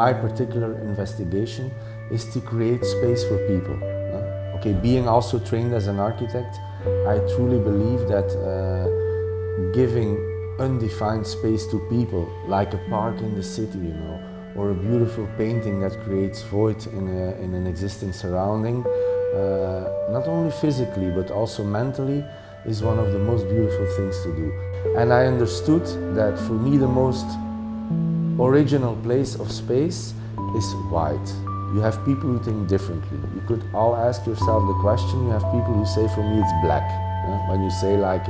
my particular investigation is to create space for people. Okay, being also trained as an architect, I truly believe that giving undefined space to people, like a park in the city, you know, or a beautiful painting that creates void in an existing surrounding, not only physically but also mentally, is one of the most beautiful things to do. And I understood that for me the most original place of space is white. You have people who think differently. You could all ask yourself the question. You have people who say, for me it's black. When you say like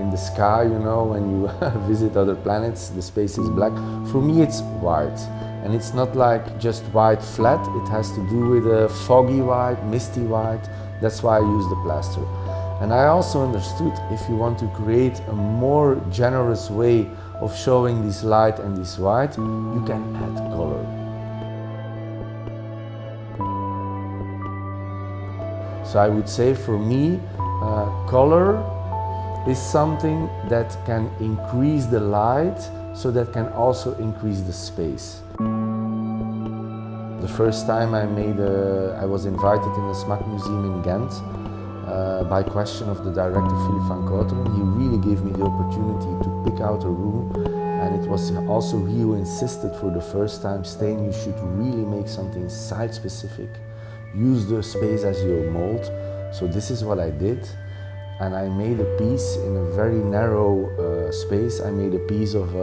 in the sky, you know, when you visit other planets, the space is black. For me it's white. And it's not like just white flat. It has to do with a foggy white, misty white. That's why I use the plaster. And I also understood if you want to create a more generous way of showing this light and this white, you can add color. So I would say for me, color is something that can increase the light, so that can also increase the space. The first time I was invited in the Smack Museum in Ghent by question of the director Philippe van Kooteren. He really gave me the opportunity to pick out a room, and it was also he who insisted for the first time, Stijn, you should really make something site-specific. Use the space as your mold. So this is what I did, and I made a piece in a very narrow space. I made a piece of,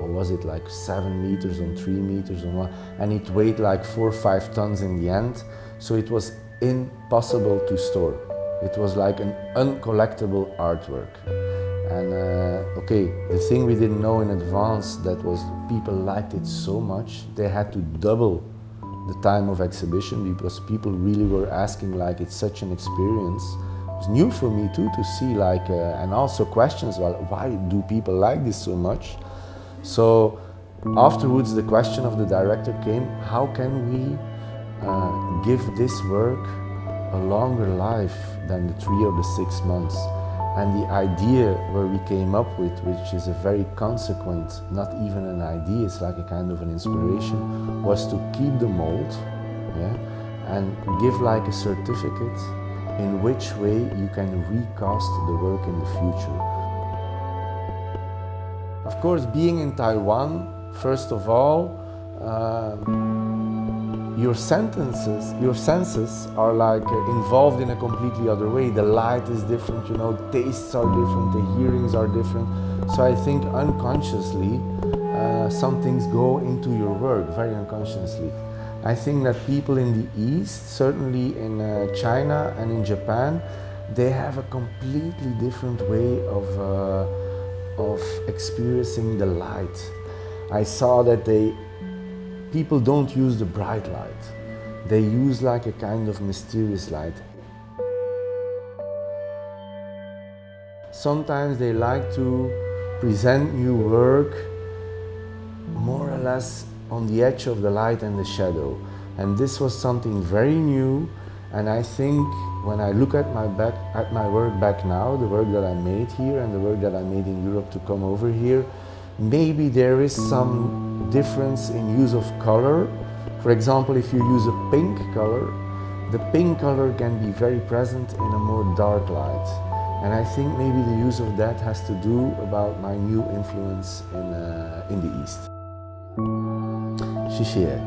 what was it, like 7 meters on 3 meters on 1, and it weighed like 4 or 5 tons in the end. So it was impossible to store. It was like an uncollectible artwork. And okay, the thing we didn't know in advance, that was people liked it so much, they had to double the time of exhibition, because people really were asking, like, it's such an experience. It was new for me too to see, like, and also questions, well, why do people like this so much? So afterwards the question of the director came, how can we give this work a longer life than the 3 or the 6 months? And the idea where we came up with, which is a very consequent, not even an idea, it's like a kind of an inspiration, was to keep the mold, yeah, and give like a certificate in which way you can recast the work in the future. Of course, being in Taiwan, first of all, your senses are like involved in a completely other way. The light is different, you know, tastes are different, the hearings are different. So I think unconsciously, some things go into your work, very unconsciously. I think that people in the East, certainly in China and in Japan, they have a completely different way of experiencing the light. I saw that people don't use the bright light. They use like a kind of mysterious light. Sometimes they like to present new work more or less on the edge of the light and the shadow. And this was something very new, and I think when I look at my work back now, the work that I made here and the work that I made in Europe to come over here, maybe there is some difference in use of color. For example, if you use a pink color, the pink color can be very present in a more dark light. And I think maybe the use of that has to do about my new influence in the East. 谢谢。